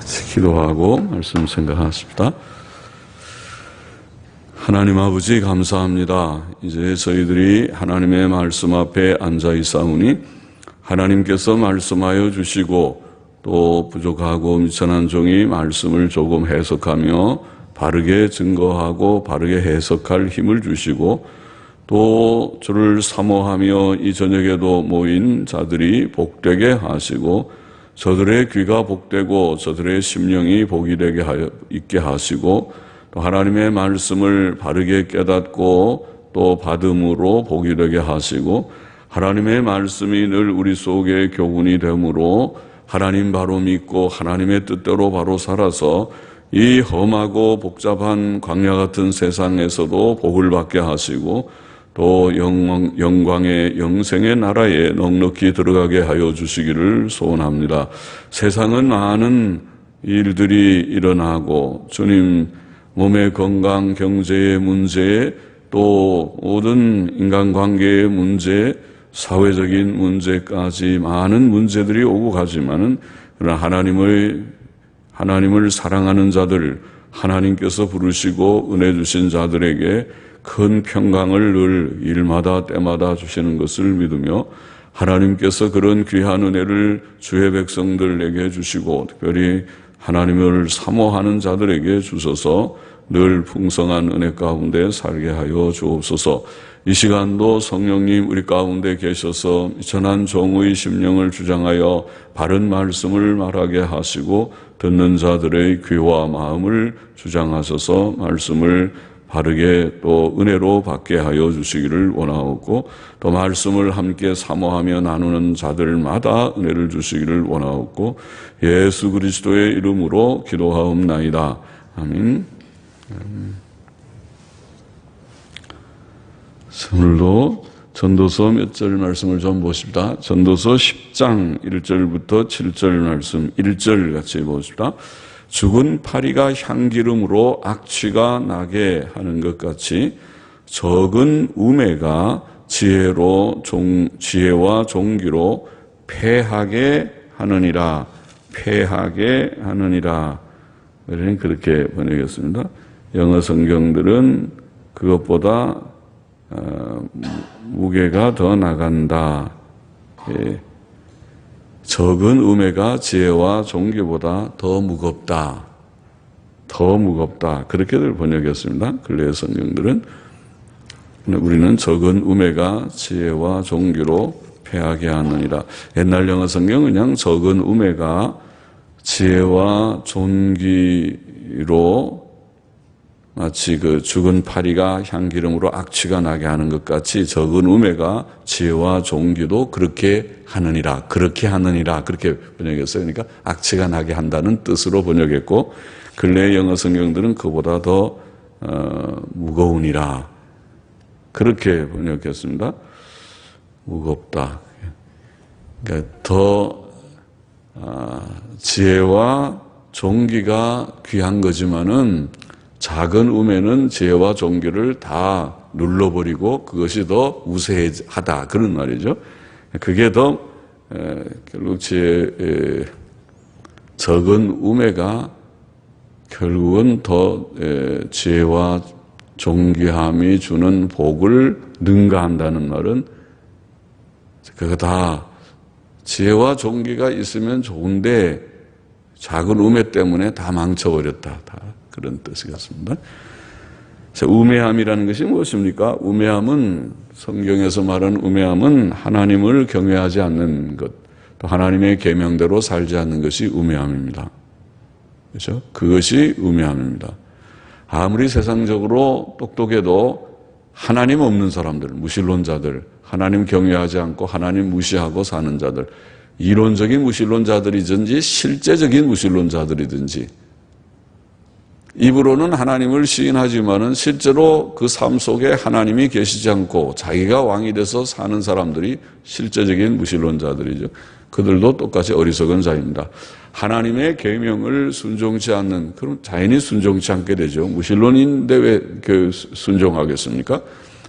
기도하고 말씀 생각하십니다. 하나님 아버지 감사합니다. 이제 저희들이 하나님의 말씀 앞에 앉아 있사오니 하나님께서 말씀하여 주시고 또 부족하고 미천한 종이 말씀을 조금 해석하며 바르게 증거하고 바르게 해석할 힘을 주시고 또 주를 사모하며 이 저녁에도 모인 자들이 복되게 하시고 저들의 귀가 복되고 저들의 심령이 복이 되게 있게 하시고 또 하나님의 말씀을 바르게 깨닫고 또 받음으로 복이 되게 하시고 하나님의 말씀이 늘 우리 속에 교훈이 되므로 하나님 바로 믿고 하나님의 뜻대로 바로 살아서 이 험하고 복잡한 광야 같은 세상에서도 복을 받게 하시고 또 영광의 영생의 나라에 넉넉히 들어가게 하여 주시기를 소원합니다. 세상은 많은 일들이 일어나고 주님 몸의 건강, 경제의 문제, 또 모든 인간관계의 문제, 사회적인 문제까지 많은 문제들이 오고 가지만은 그러나 하나님을 사랑하는 자들, 하나님께서 부르시고 은혜 주신 자들에게 큰 평강을 늘 일마다 때마다 주시는 것을 믿으며 하나님께서 그런 귀한 은혜를 주의 백성들에게 주시고 특별히 하나님을 사모하는 자들에게 주셔서 늘 풍성한 은혜 가운데 살게 하여 주옵소서. 이 시간도 성령님 우리 가운데 계셔서 미천한 종의 심령을 주장하여 바른 말씀을 말하게 하시고 듣는 자들의 귀와 마음을 주장하셔서 말씀을 바르게 또 은혜로 받게 하여 주시기를 원하옵고 또 말씀을 함께 사모하며 나누는 자들마다 은혜를 주시기를 원하옵고 예수 그리스도의 이름으로 기도하옵나이다. 아멘. 오늘도 전도서 몇 절 말씀을 좀 보십시다. 전도서 10장 1절부터 7절 말씀 1절 같이 보십시다. 죽은 파리가 향기름으로 악취가 나게 하는 것 같이 적은 우매가 지혜와 종기로 패하게 하느니라. 패하게 하느니라. 그렇게 번역했습니다. 영어 성경들은 그것보다 무게가 더 나간다. 예. 적은 우매가 지혜와 종기보다 더 무겁다. 더 무겁다. 그렇게들 번역했습니다. 근래 성경들은. 우리는 적은 우매가 지혜와 종기로 패하게 하느니라. 옛날 영어 성경은 그냥 적은 우매가 지혜와 종기로 마치 그 죽은 파리가 향기름으로 악취가 나게 하는 것 같이 적은 우매가 지혜와 종기도 그렇게 하느니라. 그렇게 하느니라. 그렇게 번역했어요. 그러니까 악취가 나게 한다는 뜻으로 번역했고 근래 영어 성경들은 그보다 더 무거우니라. 그렇게 번역했습니다. 무겁다. 그러니까 더 지혜와 종기가 귀한 거지만은 작은 우매는 지혜와 종기를 다 눌러버리고 그것이 더 우세하다. 그런 말이죠. 그게 더 결국 적은 우매가 결국은 더 지혜와 종기함이 주는 복을 능가한다는 말은 그거 다 지혜와 종기가 있으면 좋은데 작은 우매 때문에 다 망쳐버렸다. 다 그런 뜻이겠습니다. 우매함이라는 것이 무엇입니까? 우매함은 성경에서 말하는 우매함은 하나님을 경외하지 않는 것, 또 하나님의 계명대로 살지 않는 것이 우매함입니다. 그렇죠? 그것이 우매함입니다. 아무리 세상적으로 똑똑해도 하나님 없는 사람들, 무신론자들, 하나님 경외하지 않고 하나님 무시하고 사는 자들, 이론적인 무신론자들이든지 실제적인 무신론자들이든지 입으로는 하나님을 시인하지만은 실제로 그 삶 속에 하나님이 계시지 않고 자기가 왕이 돼서 사는 사람들이 실제적인 무신론자들이죠. 그들도 똑같이 어리석은 자입니다. 하나님의 계명을 순종치 않는, 그럼 자연히 순종치 않게 되죠. 무신론인데 왜 순종하겠습니까?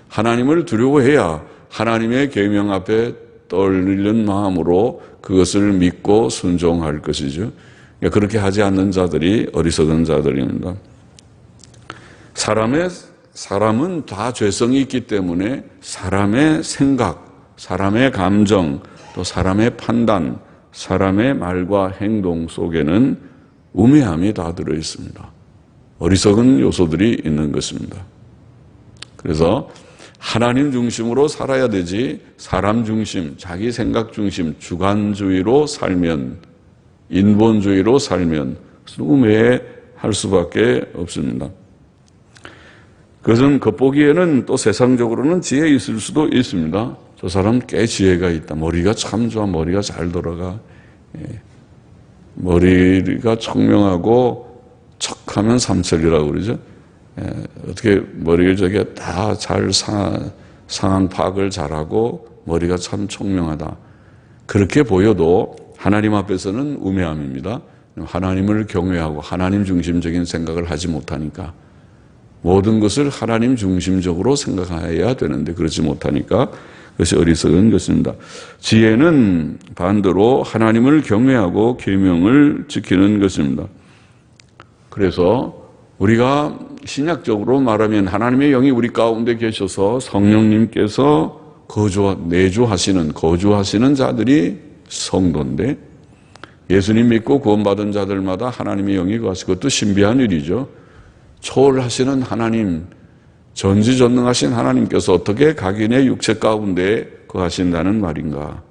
하나님을 두려워해야 하나님의 계명 앞에 떨리는 마음으로 그것을 믿고 순종할 것이죠. 그렇게 하지 않는 자들이 어리석은 자들입니다. 사람은 다 죄성이 있기 때문에 사람의 생각, 사람의 감정, 또 사람의 판단, 사람의 말과 행동 속에는 우매함이 다 들어 있습니다. 어리석은 요소들이 있는 것입니다. 그래서 하나님 중심으로 살아야 되지 사람 중심, 자기 생각 중심, 주관주의로 살면, 인본주의로 살면 우매할 수밖에 없습니다. 그것은 겉보기에는 또 세상적으로는 지혜 있을 수도 있습니다. 저 사람 꽤 지혜가 있다. 머리가 참 좋아. 머리가 잘 돌아가. 머리가 청명하고 척하면 삼천리라고 그러죠. 어떻게 머리를 저게 다 잘 상황 파악을 잘하고 머리가 참 총명하다. 그렇게 보여도 하나님 앞에서는 우매함입니다. 하나님을 경외하고 하나님 중심적인 생각을 하지 못하니까 모든 것을 하나님 중심적으로 생각해야 되는데 그렇지 못하니까 그것이 어리석은 것입니다. 지혜는 반대로 하나님을 경외하고 계명을 지키는 것입니다. 그래서 우리가 신약적으로 말하면 하나님의 영이 우리 가운데 계셔서 성령님께서 거주하시는 자들이 성도인데 예수님 믿고 구원받은 자들마다 하나님의 영이 거하시고 그것도 신비한 일이죠. 초월하시는 하나님, 전지전능하신 하나님께서 어떻게 각인의 육체 가운데 거하신다는 말인가.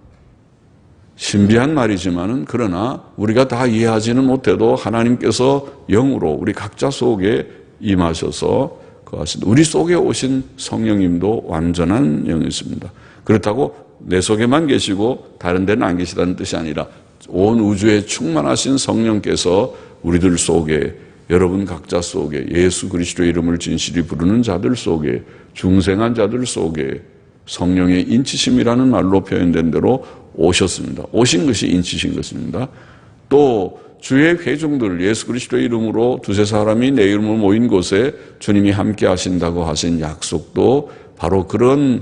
신비한 말이지만은 그러나 우리가 다 이해하지는 못해도 하나님께서 영으로 우리 각자 속에 임하셔서 거하신다. 우리 속에 오신 성령님도 완전한 영이십니다. 그렇다고 내 속에만 계시고 다른 데는 안 계시다는 뜻이 아니라 온 우주에 충만하신 성령께서 우리들 속에 여러분 각자 속에 예수 그리스도의 이름을 진실히 부르는 자들 속에 중생한 자들 속에 성령의 인치심이라는 말로 표현된 대로 오셨습니다. 오신 것이 인치신 것입니다. 또 주의 회중들 예수 그리스도의 이름으로 두세 사람이 내 이름으로 모인 곳에 주님이 함께 하신다고 하신 약속도 바로 그런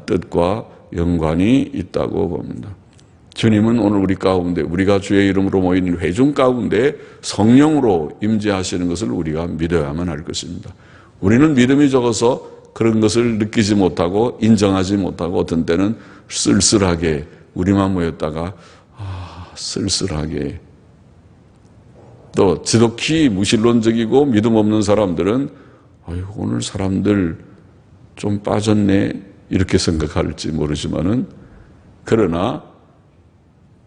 뜻과 연관이 있다고 봅니다. 주님은 오늘 우리 가운데 우리가 주의 이름으로 모인 회중 가운데 성령으로 임재하시는 것을 우리가 믿어야만 할 것입니다. 우리는 믿음이 적어서 그런 것을 느끼지 못하고 인정하지 못하고 어떤 때는 쓸쓸하게 우리만 모였다가 쓸쓸하게 또 지독히 무신론적이고 믿음 없는 사람들은 오늘 사람들 좀 빠졌네 이렇게 생각할지 모르지만은 그러나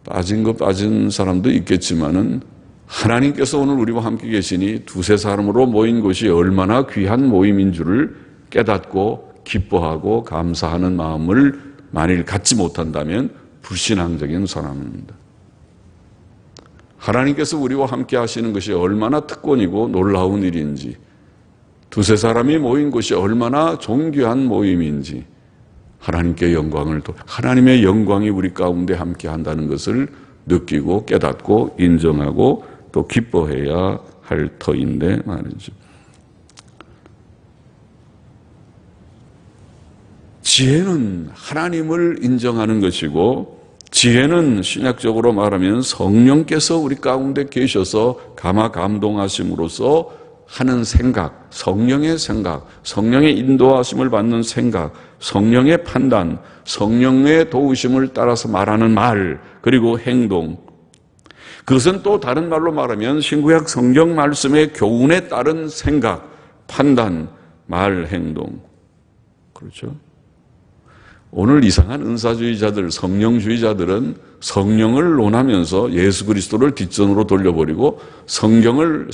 빠진 사람도 있겠지만은 하나님께서 오늘 우리와 함께 계시니 두세 사람으로 모인 곳이 얼마나 귀한 모임인 줄을 깨닫고 기뻐하고 감사하는 마음을 만일 갖지 못한다면 불신앙적인 사람입니다. 하나님께서 우리와 함께 하시는 것이 얼마나 특권이고 놀라운 일인지 두세 사람이 모인 곳이 얼마나 존귀한 모임인지 하나님께 영광을 하나님의 영광이 우리 가운데 함께 한다는 것을 느끼고 깨닫고 인정하고 또 기뻐해야 할 터인데 말이죠. 지혜는 하나님을 인정하는 것이고 지혜는 신약적으로 말하면 성령께서 우리 가운데 계셔서 감화 감동하심으로써 하는 생각, 성령의 인도하심을 받는 생각, 성령의 판단, 성령의 도우심을 따라서 말하는 말, 그리고 행동. 그것은 또 다른 말로 말하면 신구약 성경 말씀의 교훈에 따른 생각, 판단, 말, 행동. 그렇죠? 오늘 이상한 은사주의자들, 성령주의자들은 성령을 논하면서 예수 그리스도를 뒷전으로 돌려버리고 성령을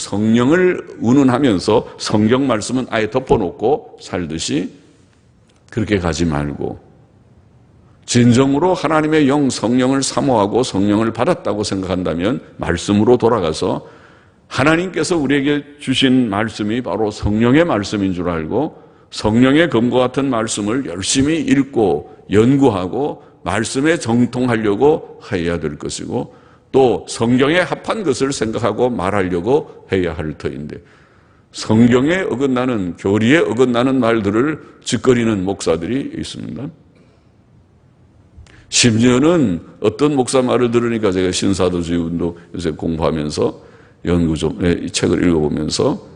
운운하면서 성경 말씀은 아예 덮어놓고 살듯이 그렇게 가지 말고 진정으로 하나님의 영 성령을 사모하고 성령을 받았다고 생각한다면 말씀으로 돌아가서 하나님께서 우리에게 주신 말씀이 바로 성령의 말씀인 줄 알고 성령의 검과 같은 말씀을 열심히 읽고 연구하고 말씀에 정통하려고 해야 될 것이고 또 성경에 합한 것을 생각하고 말하려고 해야 할 터인데 성경에 어긋나는 교리에 어긋나는 말들을 짓거리는 목사들이 있습니다. 심지어는 어떤 목사 말을 들으니까 제가 신사도주의 운동 요새 공부하면서 이 책을 읽어보면서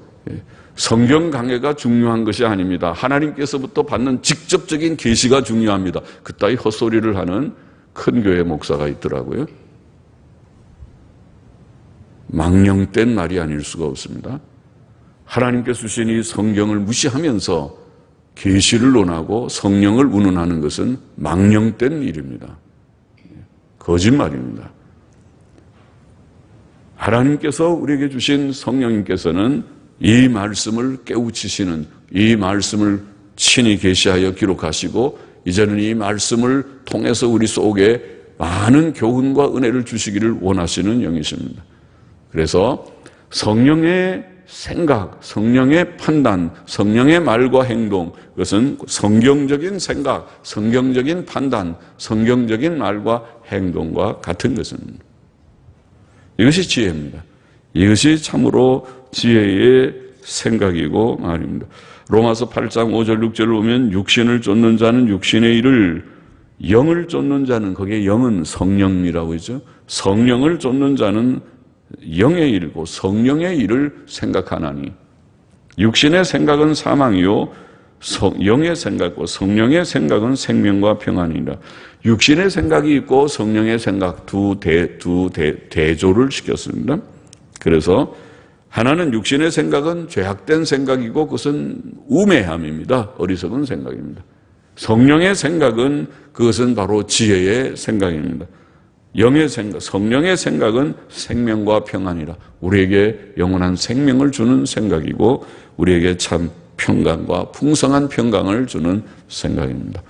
성경 강해가 중요한 것이 아닙니다. 하나님께서부터 받는 직접적인 계시가 중요합니다. 그따위 헛소리를 하는 큰 교회 목사가 있더라고요. 망령된 말이 아닐 수가 없습니다. 하나님께서 주신 이 성경을 무시하면서 계시를 논하고 성령을 운운하는 것은 망령된 일입니다. 거짓말입니다. 하나님께서 우리에게 주신 성령님께서는 이 말씀을 깨우치시는, 이 말씀을 친히 계시하여 기록하시고 이제는 이 말씀을 통해서 우리 속에 많은 교훈과 은혜를 주시기를 원하시는 영이십니다. 그래서 성령의 생각, 성령의 판단, 성령의 말과 행동, 그것은 성경적인 생각, 성경적인 판단, 성경적인 말과 행동과 같은 것입니다. 이것이 지혜입니다. 이것이 참으로 지혜의 생각이고 말입니다. 로마서 8장 5절 6절을 보면 육신을 쫓는 자는 육신의 일을, 영을 쫓는 자는, 거기에 영은 성령이라고 하죠. 성령을 쫓는 자는 영의 일이고 성령의 일을 생각하나니, 육신의 생각은 사망이요 영의 생각과 성령의 생각은 생명과 평안이라. 육신의 생각이 있고 성령의 생각 두 대조를 시켰습니다. 그래서 하나는 육신의 생각은 죄악된 생각이고 그것은 우매함입니다. 어리석은 생각입니다. 성령의 생각은 그것은 바로 지혜의 생각입니다. 영의 생각, 성령의 생각은 생명과 평안이라. 우리에게 영원한 생명을 주는 생각이고 우리에게 참 평강과 풍성한 평강을 주는 생각입니다.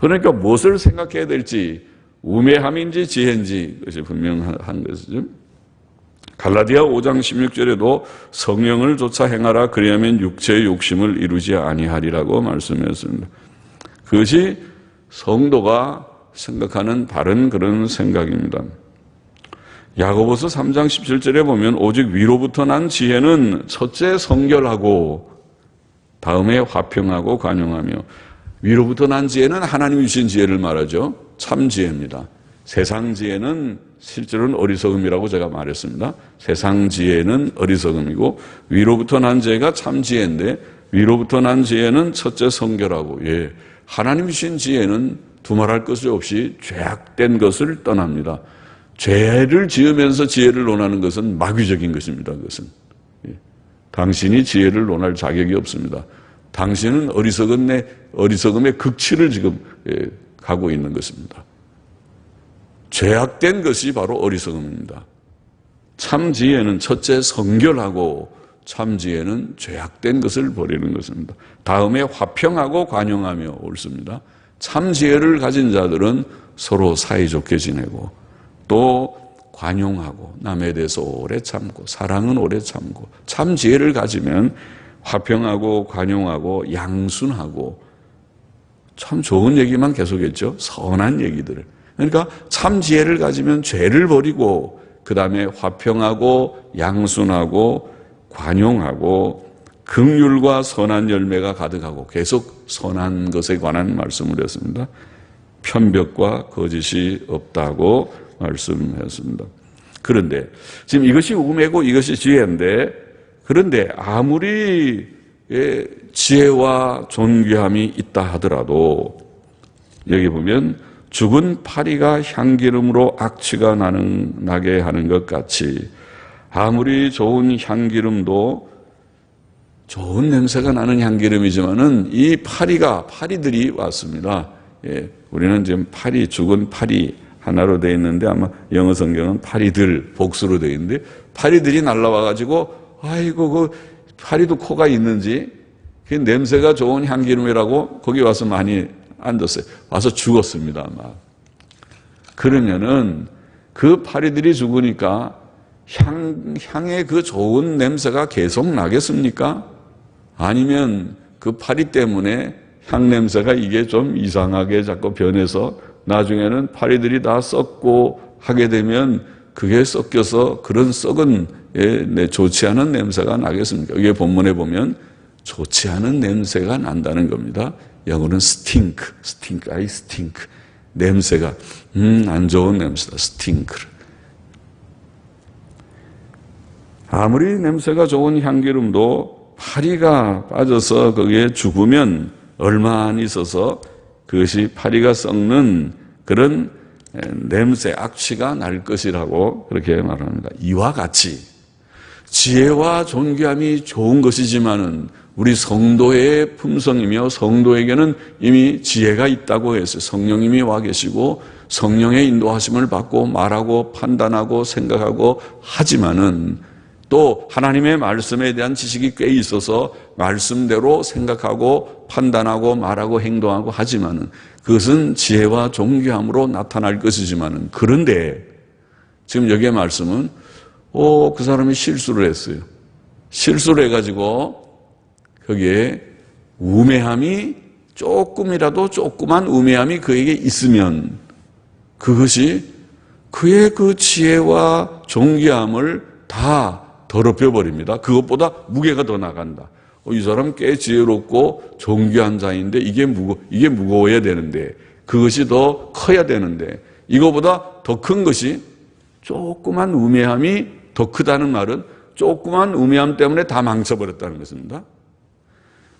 그러니까 무엇을 생각해야 될지, 우매함인지 지혜인지 그것이 분명한 것이죠. 갈라디아 5장 16절에도 성령을 쫓아 행하라 그리하면 육체의 욕심을 이루지 아니하리라고 말씀했습니다. 그것이 성도가 생각하는 바른 그런 생각입니다. 야고보서 3장 17절에 보면 오직 위로부터 난 지혜는 첫째 성결하고 다음에 화평하고 관용하며, 위로부터 난 지혜는 하나님이 주신 지혜를 말하죠. 참 지혜입니다. 세상 지혜는 실제로는 어리석음이라고 제가 말했습니다. 세상 지혜는 어리석음이고 위로부터 난 지혜가 참 지혜인데, 위로부터 난 지혜는 첫째 성결하고, 하나님이 주신 지혜는 두말할 것이 없이 죄악된 것을 떠납니다. 죄를 지으면서 지혜를 논하는 것은 마귀적인 것입니다. 그것은 당신이 지혜를 논할 자격이 없습니다. 당신은 어리석음의 극치를 지금 가고 있는 것입니다. 죄악된 것이 바로 어리석음입니다. 참 지혜는 첫째 성결하고, 참 지혜는 죄악된 것을 버리는 것입니다. 다음에 화평하고 관용하며 옳습니다. 참 지혜를 가진 자들은 서로 사이좋게 지내고 또 관용하고 남에 대해서 오래 참고 사랑은 오래 참고, 참 지혜를 가지면 화평하고 관용하고 양순하고, 참 좋은 얘기만 계속했죠. 선한 얘기들을. 그러니까 참 지혜를 가지면 죄를 버리고 그 다음에 화평하고 양순하고 관용하고 긍휼과 선한 열매가 가득하고, 계속 선한 것에 관한 말씀을 했습니다. 편벽과 거짓이 없다고 말씀했습니다. 그런데 지금 이것이 우매고 이것이 지혜인데, 그런데 아무리 지혜와 존귀함이 있다 하더라도 여기 보면 죽은 파리가 향기름으로 악취가 나게 하는 것 같이, 아무리 좋은 향기름도 좋은 냄새가 나는 향기름이지만은 이 파리들이 왔습니다. 우리는 지금 죽은 파리 하나로 되어 있는데 아마 영어 성경은 파리들 복수로 되어 있는데, 파리들이 날라와가지고 아이고 그 파리도 코가 있는지 그 냄새가 좋은 향기름이라고 거기 와서 많이 앉았어요. 와서 죽었습니다. 막. 그러면은 그 파리들이 죽으니까 향의 그 좋은 냄새가 계속 나겠습니까? 아니면 그 파리 때문에 향 냄새가 이게 좀 이상하게 자꾸 변해서 나중에는 파리들이 다 썩고 하게 되면 그게 섞여서 그런 썩은 좋지 않은 냄새가 나겠습니까? 이게 본문에 보면 좋지 않은 냄새가 난다는 겁니다. 영어는 stink. 냄새가 안 좋은 냄새다. 스팅크. 아무리 냄새가 좋은 향기름도 파리가 빠져서 거기에 죽으면 얼마 안 있어서 그것이 파리가 썩는 그런 냄새, 악취가 날 것이라고 그렇게 말합니다. 이와 같이 지혜와 존귀함이 좋은 것이지만은 우리 성도의 품성이며 성도에게는 이미 지혜가 있다고 했어요. 성령님이 와 계시고 성령의 인도하심을 받고 말하고 판단하고 생각하고 하지만은 또 하나님의 말씀에 대한 지식이 꽤 있어서 말씀대로 생각하고 판단하고 말하고 행동하고 하지만은 그것은 지혜와 존귀함으로 나타날 것이지만은 그런데 지금 여기의 말씀은 그 사람이 실수를 했어요. 실수를 해가지고 거기에 우매함이 조금이라도 조그만 우매함이 그에게 있으면 그것이 그의 그 지혜와 존귀함을 다 더럽혀 버립니다. 그것보다 무게가 더 나간다. 이 사람 꽤 지혜롭고 존귀한 자인데 이게 무거워야 되는데 그것이 더 커야 되는데 이거보다 더 큰 것이 조그만 우매함이 더 크다는 말은 조그만 우매함 때문에 다 망쳐버렸다는 것입니다.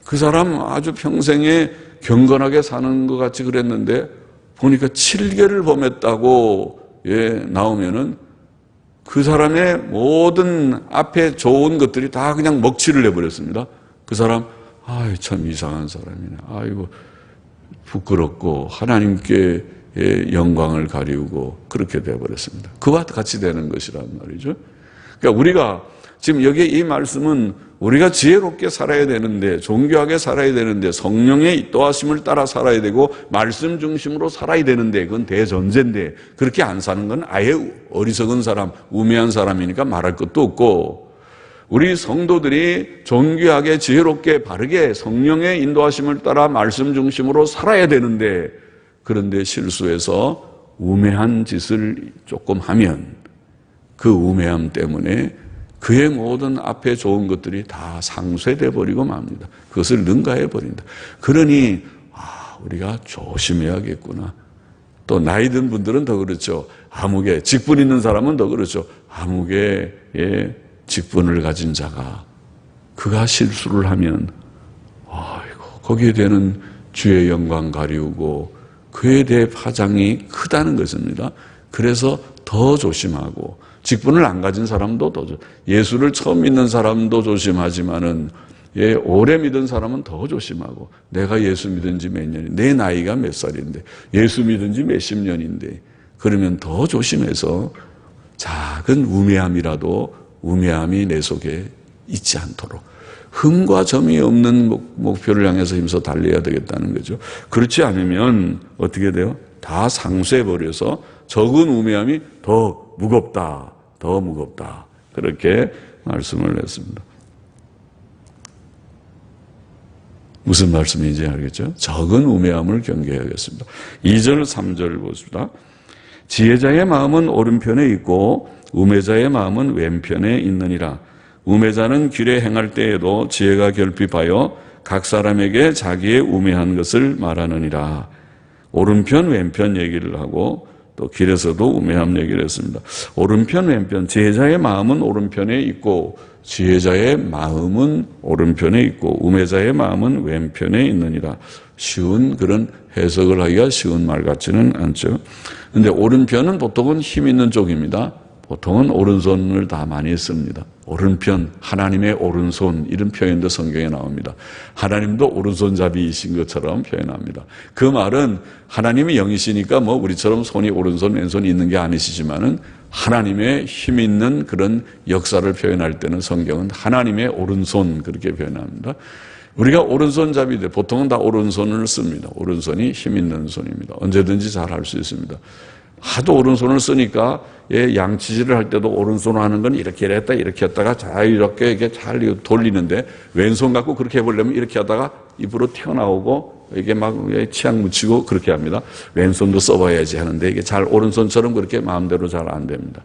그 사람 아주 평생에 경건하게 사는 것 같이 그랬는데 보니까 7개를 범했다고 나오면은 그 사람의 모든 앞에 좋은 것들이 다 그냥 먹칠을 해버렸습니다. 그 사람, 참 이상한 사람이네. 아이고, 부끄럽고 하나님께 영광을 가리우고 그렇게 되어버렸습니다. 그와 같이 되는 것이란 말이죠. 그러니까 우리가 지금 여기 이 말씀은 우리가 지혜롭게 살아야 되는데 존귀하게 살아야 되는데 성령의 인도하심을 따라 살아야 되고 말씀 중심으로 살아야 되는데 그건 대전제인데 그렇게 안 사는 건 아예 어리석은 사람, 우매한 사람이니까 말할 것도 없고 우리 성도들이 존귀하게 지혜롭게 바르게 성령의 인도하심을 따라 말씀 중심으로 살아야 되는데 그런데 실수해서 우매한 짓을 조금 하면 그 우매함 때문에 그의 모든 앞에 좋은 것들이 다 상쇄돼 버리고 맙니다. 그것을 능가해 버린다. 그러니 우리가 조심해야겠구나. 또 나이 든 분들은 더 그렇죠. 아무개 직분 있는 사람은 더 그렇죠. 아무개의 직분을 가진 자가 그가 실수를 하면 거기에 대한 주의 영광 가리우고 그에 대해 파장이 크다는 것입니다. 그래서 더 조심하고 직분을 안 가진 사람도 더 예수를 처음 믿는 사람도 조심하지만은 오래 믿은 사람은 더 조심하고 내가 예수 믿은 지 몇 년이 내 나이가 몇 살인데 예수 믿은 지 몇십 년인데 그러면 더 조심해서 작은 우매함이라도 우매함이 내 속에 있지 않도록 흠과 점이 없는 목표를 향해서 힘써 달려야 되겠다는 거죠. 그렇지 않으면 어떻게 돼요? 다 상쇄해버려서 적은 우매함이 더 무겁다. 그렇게 말씀을 했습니다. 무슨 말씀인지 알겠죠? 적은 우매함을 경계해야겠습니다. 2절, 3절 보십시다. 지혜자의 마음은 오른편에 있고 우매자의 마음은 왼편에 있느니라. 우매자는 길에 행할 때에도 지혜가 결핍하여 각 사람에게 자기의 우매한 것을 말하느니라. 오른편, 왼편 얘기를 하고 또 길에서도 우매함 얘기를 했습니다. 오른편, 왼편, 지혜자의 마음은 오른편에 있고 지혜자의 마음은 오른편에 있고 우매자의 마음은 왼편에 있느니라. 쉬운 그런 해석을 하기가 쉬운 말 같지는 않죠. 그런데 오른편은 보통은 힘 있는 쪽입니다. 보통은 오른손을 다 많이 씁니다. 오른편, 하나님의 오른손 이런 표현도 성경에 나옵니다. 하나님도 오른손잡이이신 것처럼 표현합니다. 그 말은 하나님이 영이시니까 우리처럼 손이 오른손 왼손이 있는 게 아니시지만은 하나님의 힘 있는 그런 역사를 표현할 때는 성경은 하나님의 오른손 그렇게 표현합니다. 우리가 오른손잡이들 보통은 다 오른손을 씁니다. 오른손이 힘 있는 손입니다. 언제든지 잘 할 수 있습니다. 하도 오른손을 쓰니까 양치질을 할 때도 오른손으로 하는 건 이렇게 했다가 자유롭게 이렇게 잘 돌리는데 왼손 갖고 그렇게 해보려면 이렇게 하다가 입으로 튀어나오고 이게 막 치약 묻히고 그렇게 합니다. 왼손도 써봐야지 하는데 이게 잘 오른손처럼 그렇게 마음대로 잘 안 됩니다.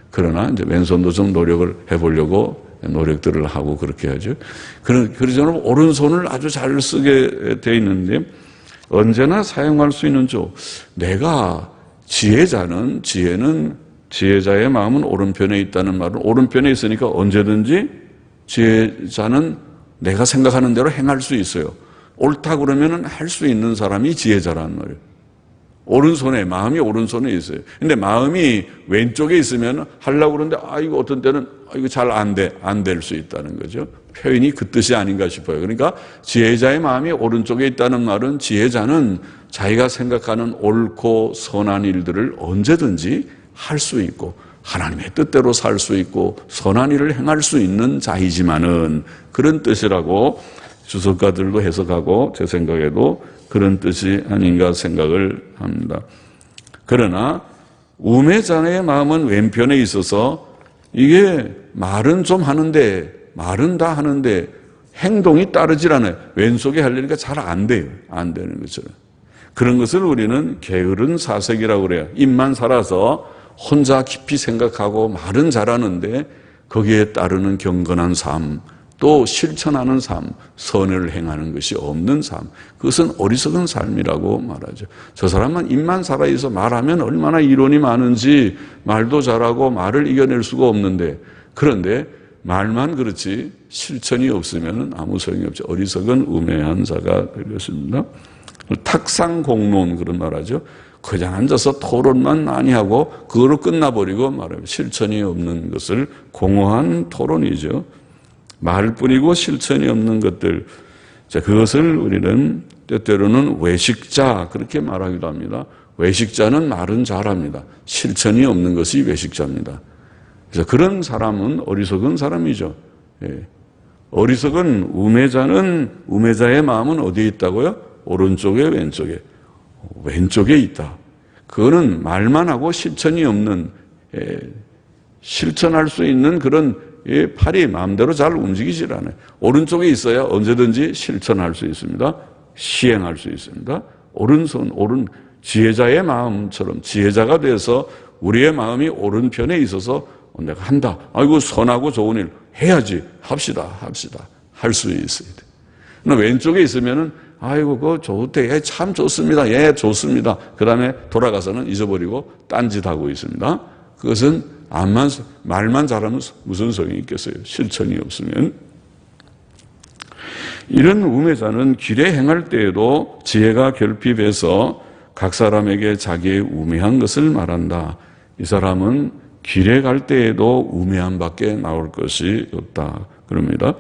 그러나 이제 왼손도 좀 노력을 해보려고 노력들을 하고 그렇게 하죠. 그래서 오른손을 아주 잘 쓰게 돼 있는데 언제나 사용할 수 있는 조. 내가 지혜자의 마음은 오른편에 있다는 말은 오른편에 있으니까 언제든지 지혜자는 내가 생각하는 대로 행할 수 있어요. 옳다 그러면은 할 수 있는 사람이 지혜자라는 말이에요. 마음이 오른손에 있어요. 근데 마음이 왼쪽에 있으면 하려고 그러는데, 이거 어떤 때는, 이거 잘 안 될 수 있다는 거죠. 표현이 그 뜻이 아닌가 싶어요. 그러니까 지혜자의 마음이 오른쪽에 있다는 말은 지혜자는 자기가 생각하는 옳고 선한 일들을 언제든지 할 수 있고, 하나님의 뜻대로 살 수 있고, 선한 일을 행할 수 있는 자이지만은 그런 뜻이라고 주석가들도 해석하고 제 생각에도 그런 뜻이 아닌가 생각을 합니다. 그러나 우매자의 마음은 왼편에 있어서 이게 말은 좀 하는데 말은 다 하는데 행동이 따르질 않아요. 왼쪽에 하려니까 잘 안 돼요. 안 되는 것처럼. 그런 것을 우리는 게으른 사색이라고 그래요. 입만 살아서 혼자 깊이 생각하고 말은 잘하는데 거기에 따르는 경건한 삶, 또 실천하는 삶, 선을 행하는 것이 없는 삶, 그것은 어리석은 삶이라고 말하죠. 저 사람은 입만 살아있어 말하면 얼마나 이론이 많은지 말도 잘하고 말을 이겨낼 수가 없는데, 그런데 말만 그렇지 실천이 없으면 아무 소용이 없죠. 어리석은 우매한 자가 될 것입니다. 탁상공론 그런 말하죠. 그냥 앉아서 토론만 많이 하고 그거로 끝나버리고 말하면 실천이 없는 것을 공허한 토론이죠. 말뿐이고 실천이 없는 것들, 자, 그것을 우리는 때때로는 외식자 그렇게 말하기도 합니다. 외식자는 말은 잘합니다. 실천이 없는 것이 외식자입니다. 그래서 그런 사람은 어리석은 사람이죠. 예. 어리석은 우매자의 마음은 어디에 있다고요? 오른쪽에 왼쪽에? 왼쪽에 있다. 그거는 말만 하고 실천이 없는, 실천할 수 있는 그런 팔이 마음대로 잘 움직이질 않아요. 오른쪽에 있어야 언제든지 실천할 수 있습니다. 시행할 수 있습니다. 오른 지혜자의 마음처럼 지혜자가 돼서 우리의 마음이 오른편에 있어서 내가 한다. 아이고 선하고 좋은 일 해야지. 합시다. 할 수 있어야 돼. 그러나 왼쪽에 있으면은 아이고 그거 좋대. 참 좋습니다. 예, 좋습니다. 그 다음에 돌아가서는 잊어버리고 딴짓하고 있습니다. 그것은 말만 잘하면 무슨 소용이 있겠어요? 실천이 없으면. 이런 우매자는 길에 행할 때에도 지혜가 결핍해서 각 사람에게 자기의 우매한 것을 말한다. 이 사람은 길에 갈 때에도 우매한 밖에 나올 것이 없다. 그럽니다.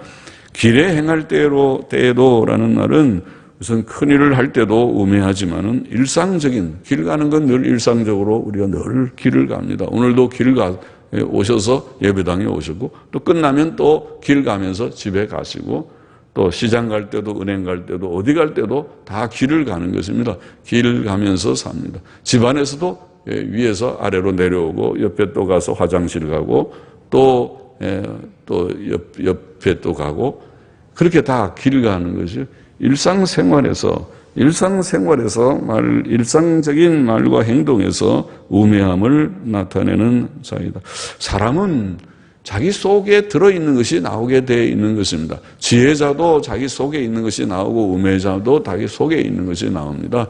길에 행할 때에도라는 말은 우선 큰 일을 할 때도 우매하지만은 일상적인, 길 가는 건 늘 일상적으로 우리가 늘 길을 갑니다. 오늘도 길 오셔서 예배당에 오셨고, 또 끝나면 또 길 가면서 집에 가시고, 또 시장 갈 때도 은행 갈 때도 어디 갈 때도 다 길을 가는 것입니다. 길 가면서 삽니다. 집안에서도 위에서 아래로 내려오고, 옆에 또 가서 화장실 가고, 또 옆에 또 가고, 그렇게 다 길 가는 것이요. 일상생활에서 일상적인 말과 행동에서 우매함을 나타내는 자이다. 사람은 자기 속에 들어있는 것이 나오게 되어 있는 것입니다. 지혜자도 자기 속에 있는 것이 나오고 우매자도 자기 속에 있는 것이 나옵니다.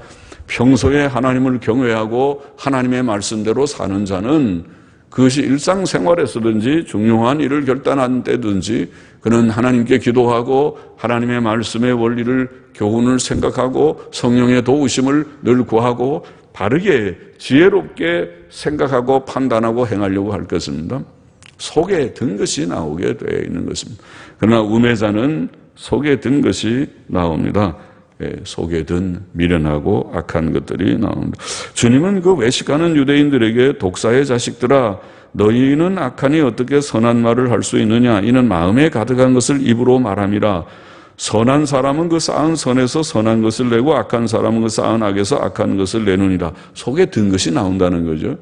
평소에 하나님을 경외하고 하나님의 말씀대로 사는 자는 그것이 일상생활에서든지 중요한 일을 결단한 때든지 그는 하나님께 기도하고 하나님의 말씀의 원리를 교훈을 생각하고 성령의 도우심을 늘 구하고 바르게 지혜롭게 생각하고 판단하고 행하려고 할 것입니다. 속에 든 것이 나오게 되어 있는 것입니다. 그러나 우매자는 속에 든 것이 나옵니다. 속에 든 미련하고 악한 것들이 나옵니다. 주님은 그 외식하는 유대인들에게 독사의 자식들아 너희는 악하니 어떻게 선한 말을 할 수 있느냐 이는 마음에 가득한 것을 입으로 말함이라. 선한 사람은 그 쌓은 선에서 선한 것을 내고 악한 사람은 그 쌓은 악에서 악한 것을 내느니라. 속에 든 것이 나온다는 거죠.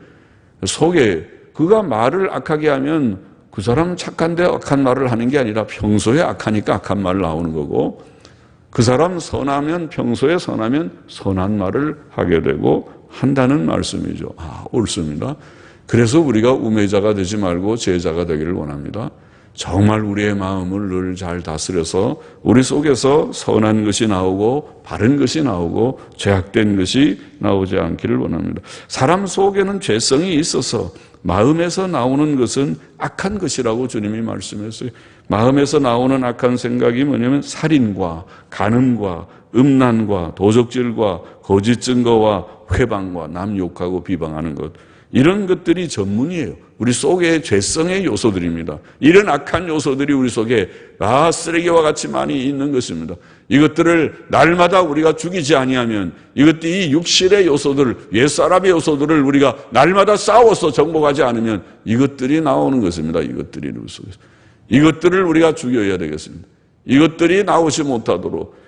속에 그가 말을 악하게 하면 그 사람은 착한데 악한 말을 하는 게 아니라 평소에 악하니까 악한 말 나오는 거고, 그 사람 선하면 평소에 선하면 선한 말을 하게 되고 한다는 말씀이죠. 옳습니다. 그래서 우리가 우매자가 되지 말고 지혜자가 되기를 원합니다. 정말 우리의 마음을 늘 잘 다스려서 우리 속에서 선한 것이 나오고 바른 것이 나오고 죄악된 것이 나오지 않기를 원합니다. 사람 속에는 죄성이 있어서 마음에서 나오는 것은 악한 것이라고 주님이 말씀했어요. 마음에서 나오는 악한 생각이 뭐냐면 살인과 간음과 음란과 도적질과 거짓 증거와 회방과 남 욕하고 비방하는 것, 이런 것들이 전문이에요. 우리 속의 죄성의 요소들입니다. 이런 악한 요소들이 우리 속에 쓰레기와 같이 많이 있는 것입니다. 이것들을 날마다 우리가 죽이지 아니하면, 이것들이 육신의 요소들, 옛사람의 요소들을 우리가 날마다 싸워서 정복하지 않으면 이것들이 나오는 것입니다. 이것들이 우리 속에서. 이것들을 우리가 죽여야 되겠습니다. 이것들이 나오지 못하도록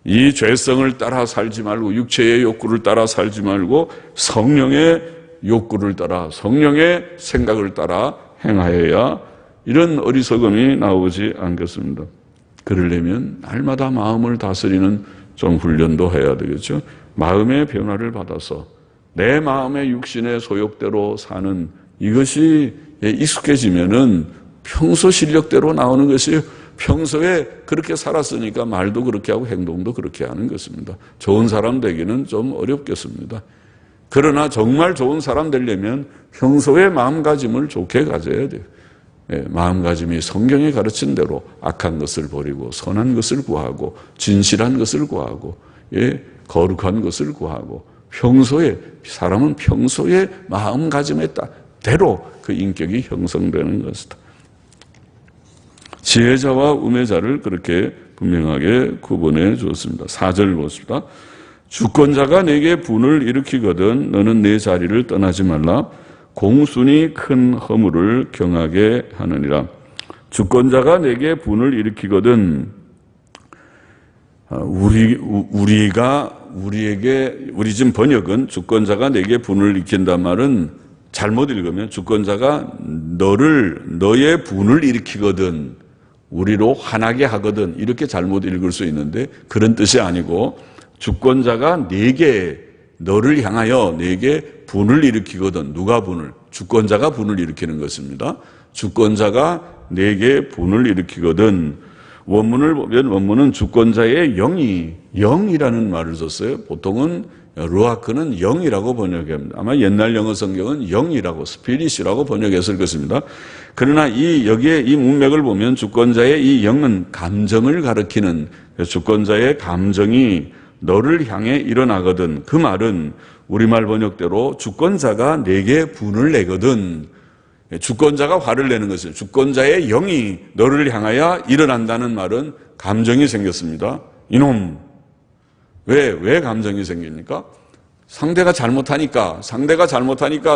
이 죄성을 따라 살지 말고, 육체의 욕구를 따라 살지 말고 성령의 욕구를 따라, 성령의 생각을 따라 행하여야 이런 어리석음이 나오지 않겠습니다. 그러려면 날마다 마음을 다스리는 좀 훈련도 해야 되겠죠. 마음의 변화를 받아서 내 마음의 육신의 소욕대로 사는 이것이 익숙해지면은 평소 실력대로 나오는 것이에요. 평소에 그렇게 살았으니까 말도 그렇게 하고 행동도 그렇게 하는 것입니다. 좋은 사람 되기는 좀 어렵겠습니다. 그러나 정말 좋은 사람 되려면 평소에 마음가짐을 좋게 가져야 돼요. 마음가짐이 성경이 가르친 대로 악한 것을 버리고 선한 것을 구하고 진실한 것을 구하고 거룩한 것을 구하고, 평소에 사람은 평소에 마음가짐에 대로 그 인격이 형성되는 것이다. 지혜자와 우매자를 그렇게 분명하게 구분해 주었습니다. 4절 보십시다. 주권자가 내게 분을 일으키거든 너는 내 자리를 떠나지 말라. 공순이 큰 허물을 경하게 하느니라. 주권자가 내게 분을 일으키거든, 우리 지금 번역은 주권자가 내게 분을 일으킨단 말은 잘못 읽으면 주권자가 너의 분을 일으키거든, 우리로 화나게 하거든, 이렇게 잘못 읽을 수 있는데 그런 뜻이 아니고, 주권자가 너를 향하여 내게 분을 일으키거든. 누가 분을? 주권자가 분을 일으키는 것입니다. 주권자가 내게 분을 일으키거든. 원문을 보면 원문은 주권자의 영이라는 말을 썼어요. 보통은 루아크는 영이라고 번역합니다. 아마 옛날 영어 성경은 영이라고, 스피릿이라고 번역했을 것입니다. 그러나 여기에 이 문맥을 보면 주권자의 이 영은 감정을 가리키는, 주권자의 감정이 너를 향해 일어나거든. 그 말은 우리말 번역대로 주권자가 내게 분을 내거든. 주권자가 화를 내는 것이에요. 주권자의 영이 너를 향하여 일어난다는 말은 감정이 생겼습니다. 이놈. 왜 감정이 생깁니까? 상대가 잘못하니까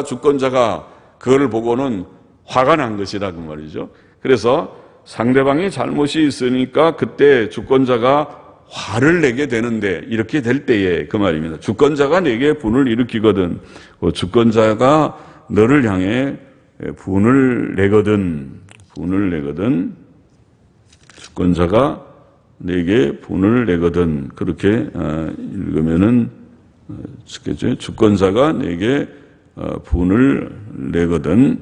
주권자가 그걸 보고는 화가 난 것이다, 그 말이죠. 그래서 상대방이 잘못이 있으니까 그때 주권자가 화를 내게 되는데, 이렇게 될 때에 그 말입니다. 주권자가 내게 분을 일으키거든. 주권자가 너를 향해 분을 내거든. 주권자가 내게 분을 내거든. 그렇게 읽으면은 좋겠죠. 주권자가 내게 분을 내거든.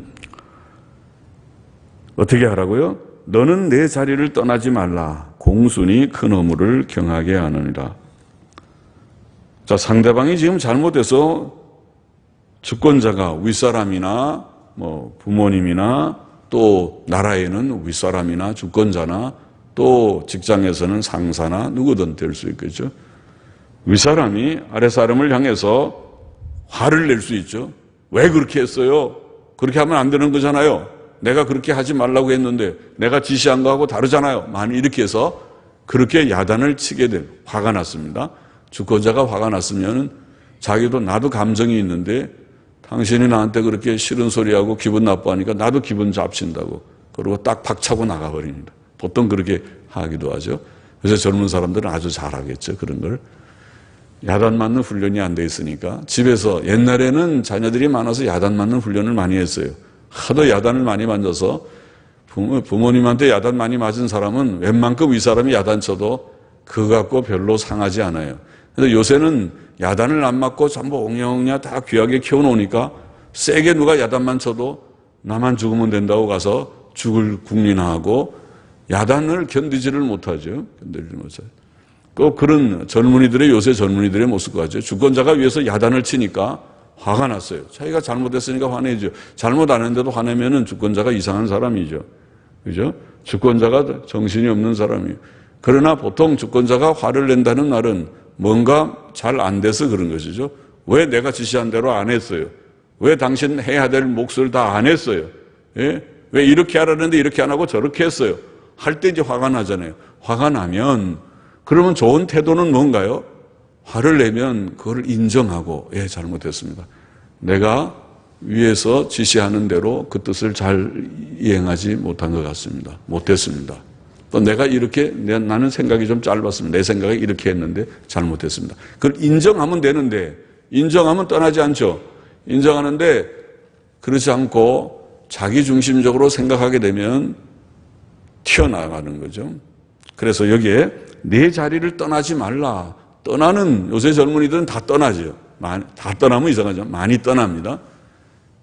어떻게 하라고요? 너는 내 자리를 떠나지 말라. 공순이 큰 허물을 경하게 하느니라. 자, 상대방이 지금 잘못해서 주권자가 윗사람이나 부모님이나 또 나라에는 윗사람이나 주권자나 또 직장에서는 상사나 누구든 될 수 있겠죠. 윗사람이 아랫사람을 향해서 화를 낼 수 있죠. 왜 그렇게 했어요? 그렇게 하면 안 되는 거잖아요. 내가 그렇게 하지 말라고 했는데 내가 지시한 거하고 다르잖아요. 만일 이렇게 해서 그렇게 야단을 치게 된, 화가 났습니다. 주권자가 화가 났으면 자기도 나도 감정이 있는데 당신이 나한테 그렇게 싫은 소리하고 기분 나빠하니까 나도 기분 잡친다고, 그리고 딱 박차고 나가버립니다. 보통 그렇게 하기도 하죠. 그래서 젊은 사람들은 아주 잘하겠죠, 그런 걸. 야단 맞는 훈련이 안 돼 있으니까. 집에서 옛날에는 자녀들이 많아서 야단 맞는 훈련을 많이 했어요. 하도 야단을 많이 맞아서 부모님한테 야단 많이 맞은 사람은 웬만큼 윗사람이 야단 쳐도 그거 갖고 별로 상하지 않아요. 그래서 요새는 야단을 안 맞고 전부 옹냐옹냐 다 귀하게 키워놓으니까 세게 누가 야단만 쳐도 나만 죽으면 된다고 가서 죽을 국린하고 야단을 견디지를 못하죠. 견디지를 못하죠. 꼭 그런 젊은이들의 요새 젊은이들의 모습 같죠. 주권자가 위에서 야단을 치니까 화가 났어요. 자기가 잘못했으니까 화내죠. 잘못 안 했는데도 화내면은 주권자가 이상한 사람이죠. 그죠? 주권자가 정신이 없는 사람이에요. 그러나 보통 주권자가 화를 낸다는 말은 뭔가 잘 안 돼서 그런 것이죠. 왜 내가 지시한 대로 안 했어요? 왜 당신 해야 될 몫을 다 안 했어요? 예? 왜 이렇게 하라는데 이렇게 안 하고 저렇게 했어요? 할 때 이제 화가 나잖아요. 화가 나면 그러면 좋은 태도는 뭔가요? 화를 내면 그걸 인정하고 예, 잘못했습니다. 내가 위에서 지시하는 대로 그 뜻을 잘 이행하지 못한 것 같습니다. 못했습니다. 또 내가 이렇게 나는 생각이 좀 짧았습니다. 내 생각이 이렇게 했는데 잘못했습니다. 그걸 인정하면 되는데 인정하면 떠나지 않죠. 인정하는데 그렇지 않고 자기중심적으로 생각하게 되면 튀어나가는 거죠. 그래서 여기에 내 자리를 떠나지 말라. 떠나는 요새 젊은이들은 다 떠나죠. 다 떠나면 이상하죠. 많이 떠납니다.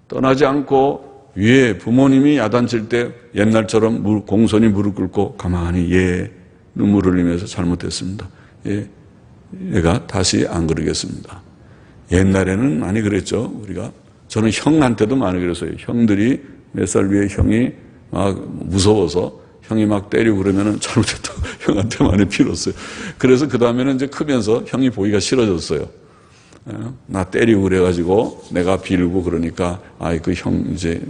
떠나지 않고 위에 부모님이 야단칠 때 옛날처럼 공손히 무릎 꿇고 가만히 예 눈물을 흘리면서 잘못했습니다. 예, 얘가 다시 안 그러겠습니다. 옛날에는 많이 그랬죠. 우리가 저는 형한테도 많이 그랬어요. 형들이 몇 살 위에 형이 막 무서워서 형이 막 때리고 그러면은 잘못했다고 형한테 많이 빌었어요. 그래서 그 다음에는 이제 크면서 형이 보기가 싫어졌어요. 나 때리고 그래가지고 내가 빌고 그러니까 아이 그 형 이제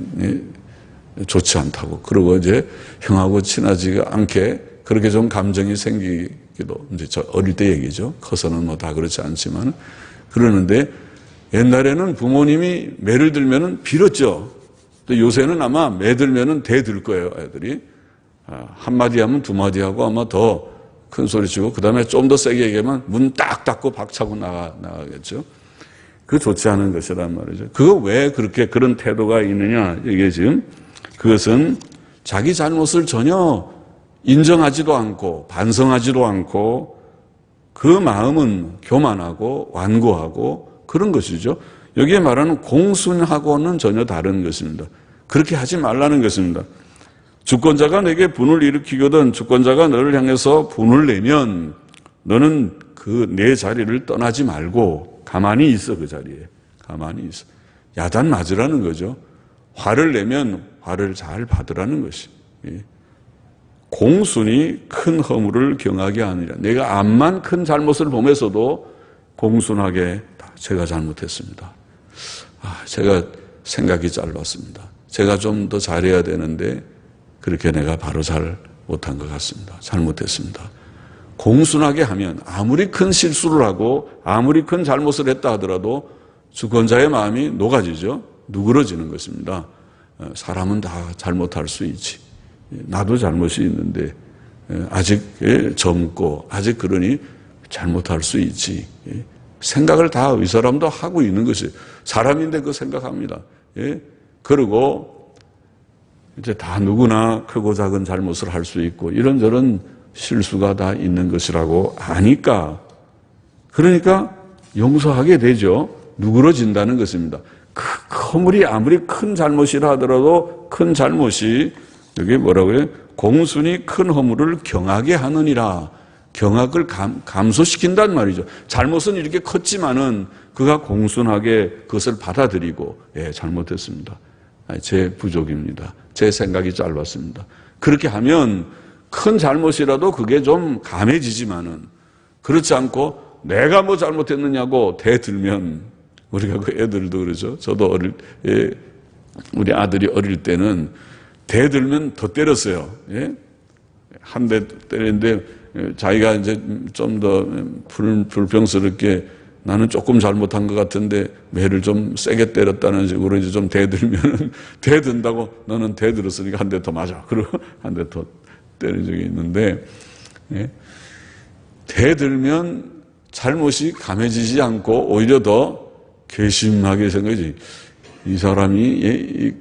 좋지 않다고. 그러고 이제 형하고 친하지 않게 그렇게 좀 감정이 생기기도 이제 저 어릴 때 얘기죠. 커서는 뭐 다 그렇지 않지만 그러는데 옛날에는 부모님이 매를 들면은 빌었죠. 또 요새는 아마 매 들면은 대들 거예요, 애들이. 한마디 하면 두마디 하고 아마 더 큰 소리 치고 그 다음에 좀 더 세게 얘기하면 문 딱 닫고 박차고 나가겠죠. 그거 좋지 않은 것이란 말이죠. 그거 왜 그렇게 그런 태도가 있느냐 이게 지금 그것은 자기 잘못을 전혀 인정하지도 않고 반성하지도 않고 그 마음은 교만하고 완고하고 그런 것이죠. 여기에 말하는 공순하고는 전혀 다른 것입니다. 그렇게 하지 말라는 것입니다. 주권자가 내게 분을 일으키거든 주권자가 너를 향해서 분을 내면 너는 그 내 자리를 떠나지 말고 가만히 있어. 그 자리에 가만히 있어. 야단 맞으라는 거죠. 화를 내면 화를 잘 받으라는 것이. 공순이 큰 허물을 경하게 하느니라. 내가 암만 큰 잘못을 범해서도 공순하게 제가 잘못했습니다. 제가 생각이 짧았습니다. 제가 좀 더 잘해야 되는데 그렇게 내가 바로 잘 못한 것 같습니다. 잘못했습니다. 공순하게 하면 아무리 큰 실수를 하고 아무리 큰 잘못을 했다 하더라도 주권자의 마음이 녹아지죠. 누그러지는 것입니다. 사람은 다 잘못할 수 있지. 나도 잘못이 있는데 아직 젊고 아직 그러니 잘못할 수 있지. 생각을 다 이 사람도 하고 있는 것이에요. 사람인데 그 생각합니다. 그리고 이제 다 누구나 크고 작은 잘못을 할 수 있고 이런저런 실수가 다 있는 것이라고 아니까 그러니까 용서하게 되죠. 누그러진다는 것입니다. 허물이 아무리 큰 잘못이라 하더라도 큰 잘못이 여기 뭐라고요? 공순이 큰 허물을 경하게 하느니라. 경악을 감소시킨단 말이죠. 잘못은 이렇게 컸지만은 그가 공순하게 그것을 받아들이고 잘못했습니다. 제 부족입니다. 제 생각이 짧았습니다. 그렇게 하면 큰 잘못이라도 그게 좀 감해지지만은 그렇지 않고 내가 뭐 잘못했느냐고 대들면 우리가 그 애들도 그러죠. 저도 우리 아들이 어릴 때는 대들면 더 때렸어요. 한 대 때렸는데 자기가 이제 좀 더 불평스럽게 나는 조금 잘못한 것 같은데 매를 좀 세게 때렸다는 식으로 이제 좀 대들면 대든다고 너는 대들었으니까 한 대 더 맞아. 그리고 한 대 더 때린 적이 있는데 대들면 잘못이 감해지지 않고 오히려 더 괘씸하게 생각하지. 이 사람이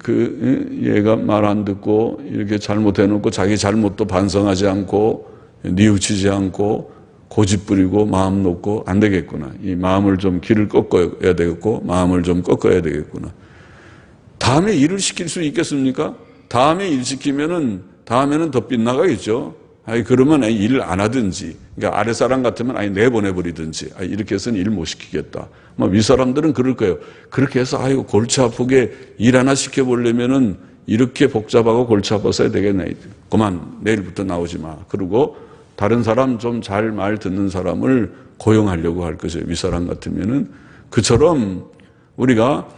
얘가 말 안 듣고 이렇게 잘못해놓고 자기 잘못도 반성하지 않고 뉘우치지 않고 고집 부리고 마음 놓고 안 되겠구나. 이 마음을 좀 길을 꺾어야 되겠고 마음을 좀 꺾어야 되겠구나. 다음에 일을 시킬 수 있겠습니까? 다음에 일 시키면은 다음에는 더 빗나가겠죠. 아니 그러면 일 안 하든지, 그러니까 아랫사람 같으면 아니 내보내버리든지, 아니 이렇게 해서는 일 못 시키겠다. 뭐 윗사람들은 그럴 거예요. 그렇게 해서 아이고 골치 아프게 일 하나 시켜보려면은 이렇게 복잡하고 골치 아파서 해야 되겠네. 그만 내일부터 나오지 마. 그리고 다른 사람 좀 잘 말 듣는 사람을 고용하려고 할 것이에요. 윗사람 같으면은. 그처럼 우리가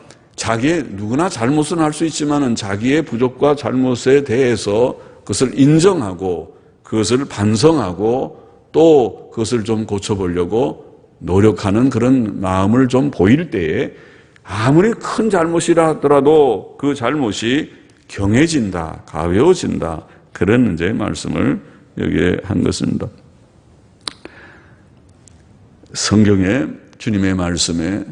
누구나 잘못은 할 수 있지만은 자기의 부족과 잘못에 대해서 그것을 인정하고 그것을 반성하고 또 그것을 좀 고쳐보려고 노력하는 그런 마음을 좀 보일 때에 아무리 큰 잘못이라 하더라도 그 잘못이 경해진다, 가벼워진다. 그런 이제 말씀을 여기에 한 것입니다. 성경에 주님의 말씀에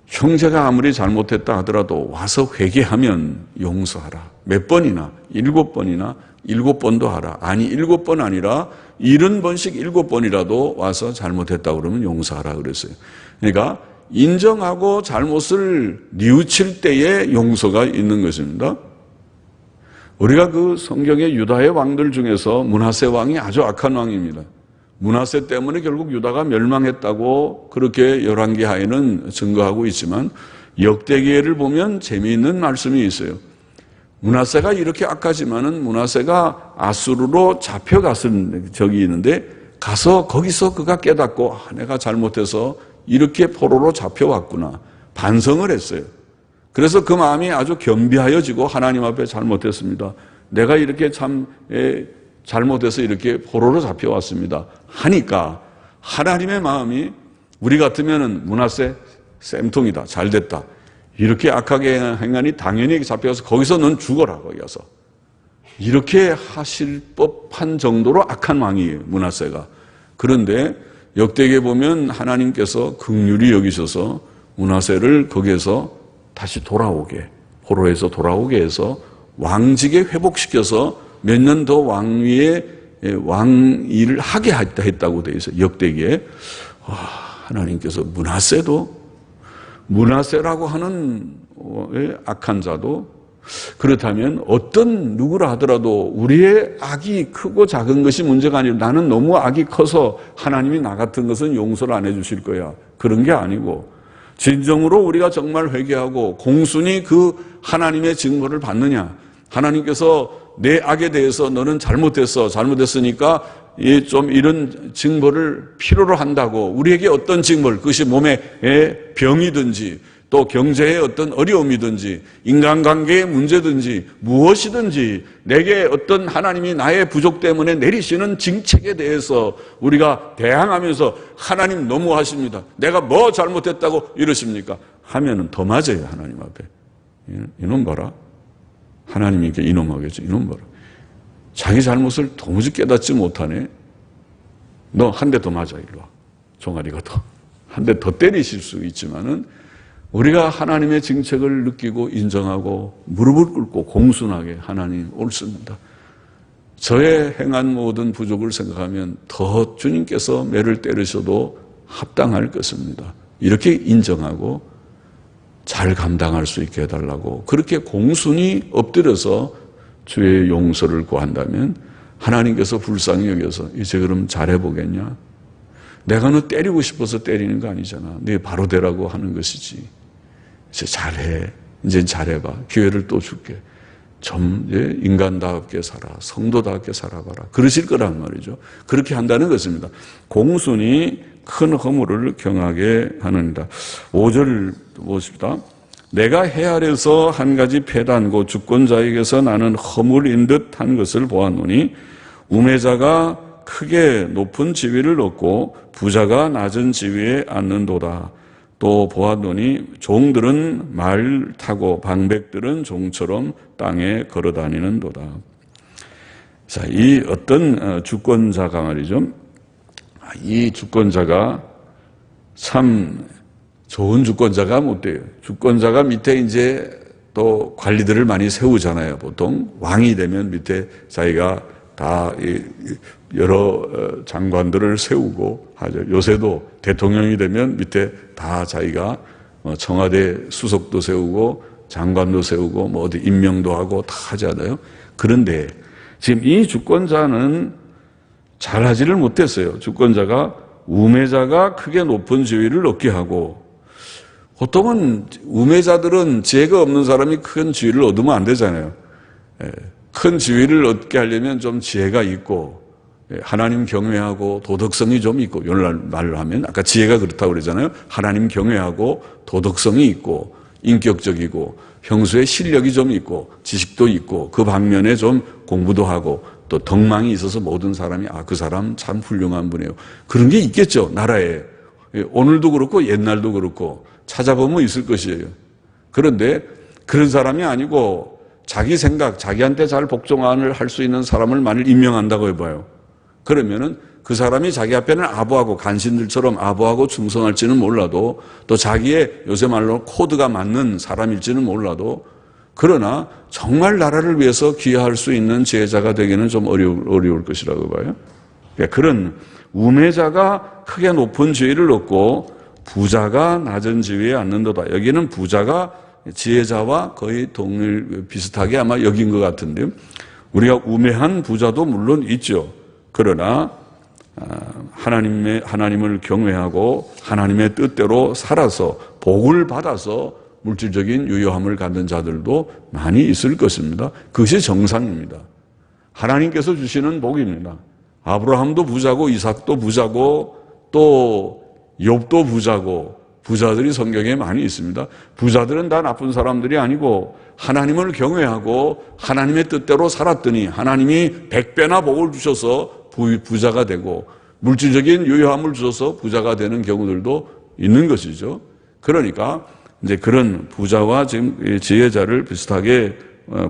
형제가 아무리 잘못했다 하더라도 와서 회개하면 용서하라. 몇 번이나 7번이나 7번도 하라. 아니 7번 아니라 70번씩 7번이라도 와서 잘못했다 그러면 용서하라 그랬어요. 그러니까 인정하고 잘못을 뉘우칠 때에 용서가 있는 것입니다. 우리가 그 성경의 유다의 왕들 중에서 므낫세 왕이 아주 악한 왕입니다. 므낫세 때문에 결국 유다가 멸망했다고 그렇게 열왕기하에는 증거하고 있지만 역대기를 보면 재미있는 말씀이 있어요. 므낫세가 이렇게 악하지만은 므낫세가 아수르로 잡혀갔은 적이 있는데 가서 거기서 그가 깨닫고 내가 잘못해서 이렇게 포로로 잡혀왔구나 반성을 했어요. 그래서 그 마음이 아주 겸비하여지고 하나님 앞에 잘못했습니다. 내가 이렇게 잘못해서 이렇게 포로로 잡혀왔습니다. 하니까 하나님의 마음이 우리 같으면은 므낫세 쌤통이다. 잘됐다. 이렇게 악하게 행하니 당연히 잡혀가서 거기서 넌 죽어라. 거기 가서. 이렇게 하실 법한 정도로 악한 왕이에요. 므낫세가. 그런데 역대기에 보면 하나님께서 긍휼히 여기셔서 므낫세를 거기에서 다시 돌아오게 포로에서 돌아오게 해서 왕직에 회복시켜서 몇 년 더 왕위에 왕일을 하게 했다고 되어 있어요. 역대기에. 하나님께서 므낫세라고 하는 악한 자도 그렇다면 어떤 누구라 하더라도 우리의 악이 크고 작은 것이 문제가 아니고 나는 너무 악이 커서 하나님이 나 같은 것은 용서를 안 해주실 거야. 그런 게 아니고 진정으로 우리가 정말 회개하고 공순히 그 하나님의 증거를 받느냐. 하나님께서 내 악에 대해서 너는 잘못했으니까 좀 이런 징벌을 필요로 한다고 우리에게 어떤 징벌, 그것이 몸의 병이든지 또 경제의 어떤 어려움이든지 인간관계의 문제든지 무엇이든지 내게 어떤 하나님이 나의 부족 때문에 내리시는 징책에 대해서 우리가 대항하면서 하나님 너무하십니다. 내가 뭐 잘못했다고 이러십니까? 하면은 더 맞아요. 하나님 앞에. 이놈 봐라. 하나님이 이렇게 이놈 하겠죠. 이놈 봐라. 자기 잘못을 도무지 깨닫지 못하네. 너 한 대 더 맞아. 일로 와. 종아리가 더. 한 대 더 때리실 수 있지만은 우리가 하나님의 징책을 느끼고 인정하고 무릎을 꿇고 공순하게 하나님 옳습니다. 저의 행한 모든 부족을 생각하면 더 주님께서 매를 때리셔도 합당할 것입니다. 이렇게 인정하고 잘 감당할 수 있게 해달라고 그렇게 공순히 엎드려서 주의 용서를 구한다면 하나님께서 불쌍히 여겨서 이제 그럼 잘해보겠냐? 내가 너 때리고 싶어서 때리는 거 아니잖아. 네 바로 되라고 하는 것이지. 이제 잘해. 이제 잘해봐. 기회를 또 줄게. 좀 인간답게 살아. 성도답게 살아봐라. 그러실 거란 말이죠. 그렇게 한다는 것입니다. 공순히 큰 허물을 경하게 하느니라. 5절 보십시다. 내가 해 아래서 한 가지 패단고 주권자에게서 나는 허물인 듯한 것을 보았노니 우매자가 크게 높은 지위를 얻고 부자가 낮은 지위에 앉는도다. 또 보았더니 종들은 말 타고 방백들은 종처럼 땅에 걸어다니는도다. 자, 이 어떤 주권자가 말이죠. 이 주권자가 참 좋은 주권자가 못 돼요. 주권자가 밑에 이제 또 관리들을 많이 세우잖아요. 보통 왕이 되면 밑에 자기가 다 여러 장관들을 세우고 하죠. 요새도 대통령이 되면 밑에 다 자기가 청와대 수석도 세우고 장관도 세우고 뭐 어디 임명도 하고 다 하잖아요. 그런데 지금 이 주권자는 잘하지를 못했어요. 주권자가 우매자가 크게 높은 지위를 얻게 하고, 보통은 우매자들은 지혜가 없는 사람이 큰 지위를 얻으면 안 되잖아요. 큰 지위를 얻게 하려면 좀 지혜가 있고 하나님 경외하고 도덕성이 좀 있고, 이런 말을 하면 아까 지혜가 그렇다고 그러잖아요. 하나님 경외하고 도덕성이 있고 인격적이고 평소에 실력이 좀 있고 지식도 있고 그 방면에 좀 공부도 하고 또 덕망이 있어서 모든 사람이 그 사람 참 훌륭한 분이에요. 그런 게 있겠죠, 나라에. 오늘도 그렇고 옛날도 그렇고 찾아보면 있을 것이에요. 그런데 그런 사람이 아니고 자기 생각, 자기한테 잘 복종을 할 수 있는 사람을 만일 임명한다고 해봐요. 그러면은 그 사람이 자기 앞에는 아부하고 간신들처럼 아부하고 충성할지는 몰라도, 또 자기의 요새 말로 코드가 맞는 사람일지는 몰라도, 그러나 정말 나라를 위해서 기여할 수 있는 지혜자가 되기는 좀 어려울 것이라고 봐요. 그러니까 그런 우매자가 크게 높은 지위를 얻고 부자가 낮은 지위에 앉는도다. 여기는 부자가 지혜자와 거의 비슷하게 아마 여긴 것 같은데, 우리가 우매한 부자도 물론 있죠. 그러나 하나님을 경외하고 하나님의 뜻대로 살아서 복을 받아서 물질적인 유효함을 갖는 자들도 많이 있을 것입니다. 그것이 정상입니다. 하나님께서 주시는 복입니다. 아브라함도 부자고 이삭도 부자고 또 욥도 부자고, 부자들이 성경에 많이 있습니다. 부자들은 다 나쁜 사람들이 아니고 하나님을 경외하고 하나님의 뜻대로 살았더니 하나님이 100배나 복을 주셔서 부자가 되고 물질적인 유효함을 주셔서 부자가 되는 경우들도 있는 것이죠. 그러니까 이제 그런 부자와 지금 지혜자를 비슷하게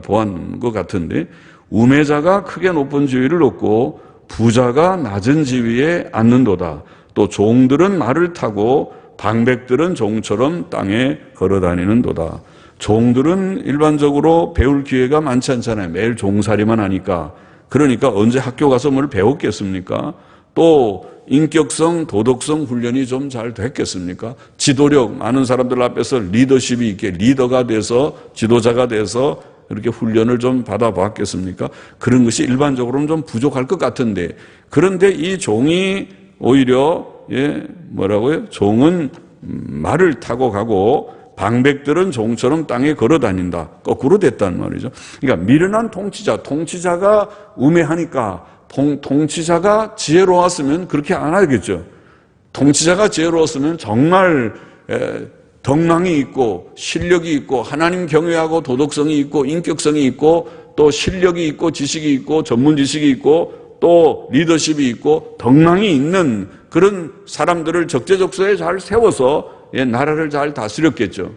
보았는 것 같은데, 우매자가 크게 높은 지위를 얻고 부자가 낮은 지위에 앉는도다. 또 종들은 말을 타고 방백들은 종처럼 땅에 걸어다니는도다. 종들은 일반적으로 배울 기회가 많지 않잖아요. 매일 종살이만 하니까. 그러니까 언제 학교 가서 뭘 배웠겠습니까? 또 인격성, 도덕성 훈련이 좀 잘 됐겠습니까? 지도력, 많은 사람들 앞에서 리더십이 있게 리더가 돼서 지도자가 돼서 이렇게 훈련을 좀 받아봤겠습니까? 그런 것이 일반적으로는 좀 부족할 것 같은데, 그런데 이 종이 오히려 종은 말을 타고 가고 방백들은 종처럼 땅에 걸어다닌다. 거꾸로 됐단 말이죠. 그러니까 미련한 통치자가 우매하니까 통치자가 지혜로웠으면 그렇게 안 하겠죠. 통치자가 지혜로웠으면 정말 덕망이 있고 실력이 있고 하나님 경외하고 도덕성이 있고 인격성이 있고 또 실력이 있고 지식이 있고 전문 지식이 있고 또 리더십이 있고 덕망이 있는 그런 사람들을 적재적소에 잘 세워서 나라를 잘 다스렸겠죠.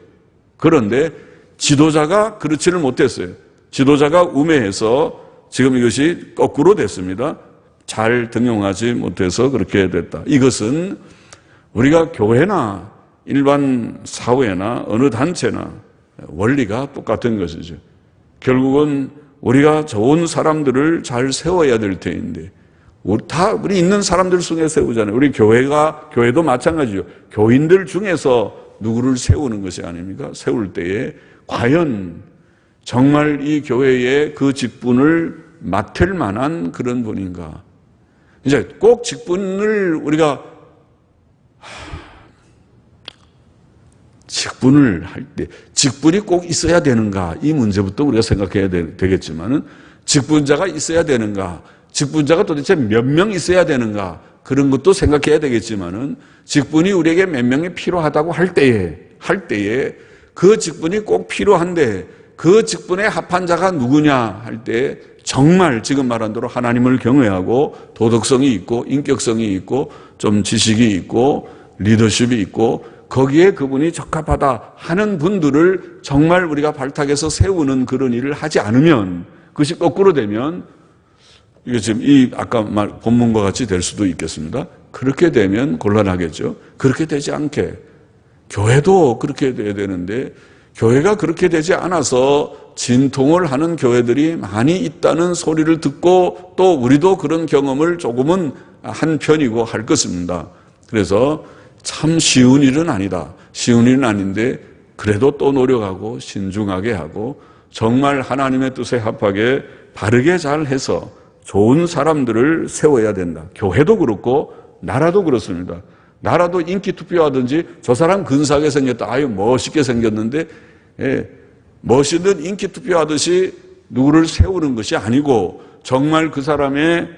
그런데 지도자가 그렇지를 못했어요. 지도자가 우매해서 지금 이것이 거꾸로 됐습니다. 잘 등용하지 못해서 그렇게 됐다. 이것은 우리가 교회나 일반 사회나 어느 단체나 원리가 똑같은 것이죠. 결국은 우리가 좋은 사람들을 잘 세워야 될 텐데, 우리 있는 사람들 중에 세우잖아요. 우리 교회도 마찬가지죠. 교인들 중에서 누구를 세우는 것이 아닙니까? 세울 때에 과연 정말 이 교회의 그 직분을 맡을 만한 그런 분인가? 이제 꼭 직분을 우리가 직분을 할 때 직분이 꼭 있어야 되는가? 이 문제부터 우리가 생각해야 되겠지만은, 직분자가 있어야 되는가? 직분자가 도대체 몇 명 있어야 되는가? 그런 것도 생각해야 되겠지만은, 직분이 우리에게 몇 명이 필요하다고 할 때에 그 직분이 꼭 필요한데 그 직분에 합한 자가 누구냐 할 때, 정말 지금 말한 대로 하나님을 경외하고 도덕성이 있고 인격성이 있고 좀 지식이 있고 리더십이 있고 거기에 그분이 적합하다 하는 분들을 정말 우리가 발탁해서 세우는 그런 일을 하지 않으면, 그것이 거꾸로 되면, 이게 지금 아까 본문과 같이 될 수도 있겠습니다. 그렇게 되면 곤란하겠죠. 그렇게 되지 않게 교회도 그렇게 돼야 되는데, 교회가 그렇게 되지 않아서 진통을 하는 교회들이 많이 있다는 소리를 듣고, 또 우리도 그런 경험을 조금은 한 편이고 할 것입니다. 그래서 참 쉬운 일은 아니다. 쉬운 일은 아닌데 그래도 또 노력하고 신중하게 하고 정말 하나님의 뜻에 합하게 바르게 잘 해서 좋은 사람들을 세워야 된다. 교회도 그렇고 나라도 그렇습니다. 나라도 인기 투표하든지 저 사람 근사하게 생겼다. 아유 멋있게 생겼는데 멋있는 인기 투표하듯이 누구를 세우는 것이 아니고 정말 그 사람의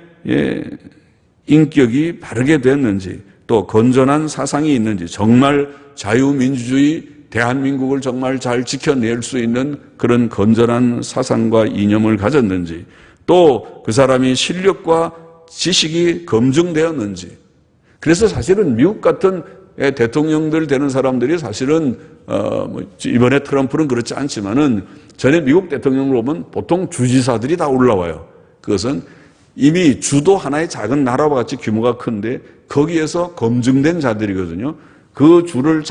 인격이 바르게 됐는지 또 건전한 사상이 있는지 정말 자유민주주의 대한민국을 정말 잘 지켜낼 수 있는 그런 건전한 사상과 이념을 가졌는지 또 그 사람이 실력과 지식이 검증되었는지 그래서 사실은 미국 같은 대통령들 되는 사람들이 사실은 이번에 트럼프는 그렇지 않지만은 전에 미국 대통령을 보면 보통 주지사들이 다 올라와요. 그것은 이미 주도 하나의 작은 나라와 같이 규모가 큰데 거기에서 검증된 자들이거든요. 그 주를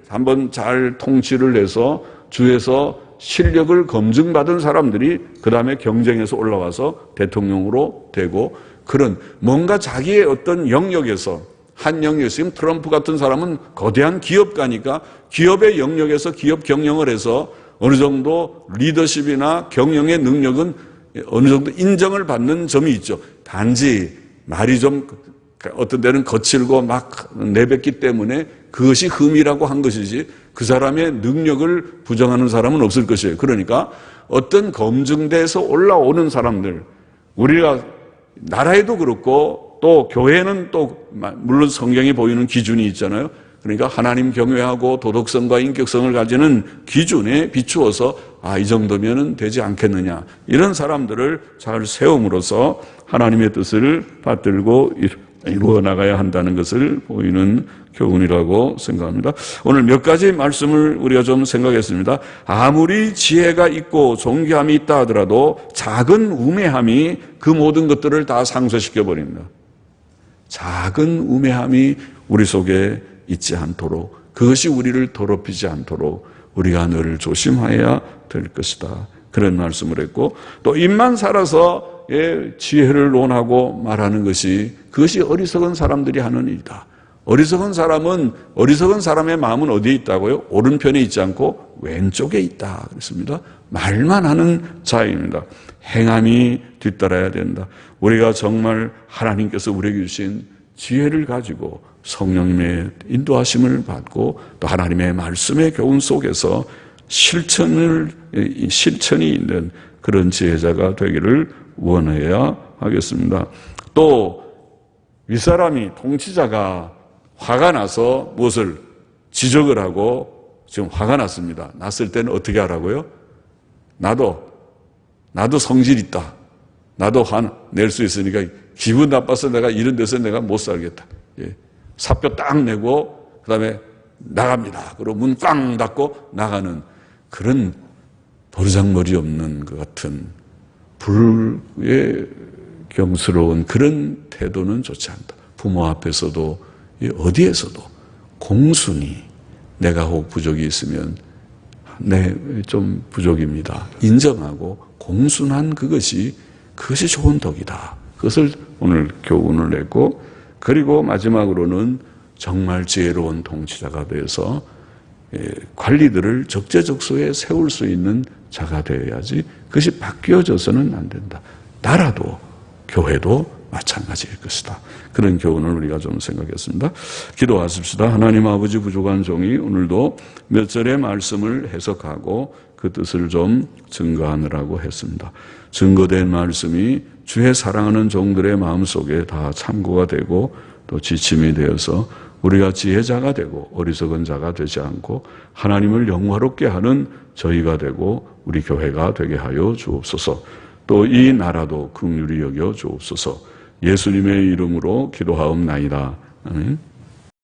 한번 잘 통치를 해서 주에서 실력을 검증받은 사람들이 그 다음에 경쟁에서 올라와서 대통령으로 되고 그런 뭔가 자기의 어떤 영역에서 한 영역에서 지금 트럼프 같은 사람은 거대한 기업가니까 기업의 영역에서 기업 경영을 해서 어느 정도 리더십이나 경영의 능력은 어느 정도 인정을 받는 점이 있죠. 단지 말이 좀 어떤 데는 거칠고 막 내뱉기 때문에 그것이 흠이라고 한 것이지 그 사람의 능력을 부정하는 사람은 없을 것이에요. 그러니까 어떤 검증돼서 올라오는 사람들 우리가 나라에도 그렇고 또 교회는 또 물론 성경이 보이는 기준이 있잖아요. 그러니까 하나님 경외하고 도덕성과 인격성을 가지는 기준에 비추어서 이 정도면은 되지 않겠느냐 이런 사람들을 잘 세움으로써 하나님의 뜻을 받들고 이루어 나가야 한다는 것을 보이는 교훈이라고 생각합니다. 오늘 몇 가지 말씀을 우리가 좀 생각했습니다. 아무리 지혜가 있고 존귀함이 있다 하더라도 작은 우매함이 그 모든 것들을 다 상쇄시켜 버립니다. 작은 우매함이 우리 속에 있지 않도록 그것이 우리를 더럽히지 않도록 우리가 늘 조심해야 될 것이다. 그런 말씀을 했고 또 입만 살아서 지혜를 논하고 말하는 그것이 어리석은 사람들이 하는 일이다. 어리석은 사람의 마음은 어디에 있다고요? 오른편에 있지 않고 왼쪽에 있다. 그랬습니다. 말만 하는 자입니다. 행함이 뒤따라야 된다. 우리가 정말 하나님께서 우리에게 주신 지혜를 가지고 성령님의 인도하심을 받고 또 하나님의 말씀의 교훈 속에서 실천이 있는 그런 지혜자가 되기를 원해야 하겠습니다. 또 윗사람이 통치자가 화가 나서 무엇을 지적을 하고 지금 화가 났습니다. 났을 때는 어떻게 하라고요? 나도 성질 있다. 나도 화낼 수 있으니까 기분 나빠서 내가 이런 데서 내가 못 살겠다. 사표 딱 내고 그다음에 나갑니다. 그리고 문 꽝 닫고 나가는 그런 버르장머리 없는 것 같은 불의 경스러운 그런 태도는 좋지 않다. 부모 앞에서도 어디에서도 공순히 내가 혹 부족이 있으면 좀 부족입니다. 인정하고 공순한 그것이 좋은 덕이다. 그것을 오늘 교훈을 냈고 그리고 마지막으로는 정말 지혜로운 통치자가 되어서 관리들을 적재적소에 세울 수 있는 자가 되어야지 그것이 바뀌어져서는 안 된다. 나라도 교회도 마찬가지일 것이다. 그런 교훈을 우리가 좀 생각했습니다. 기도하십시다. 하나님 아버지 부족한 종이 오늘도 몇 절의 말씀을 해석하고 그 뜻을 좀 증거하느라고 했습니다. 증거된 말씀이 주의 사랑하는 종들의 마음속에 다 참고가 되고 또 지침이 되어서 우리가 지혜자가 되고 어리석은 자가 되지 않고 하나님을 영화롭게 하는 저희가 되고 우리 교회가 되게 하여 주옵소서. 또 이 나라도 긍휼히 여겨 주옵소서. 예수님의 이름으로 기도하옵나이다. 아멘.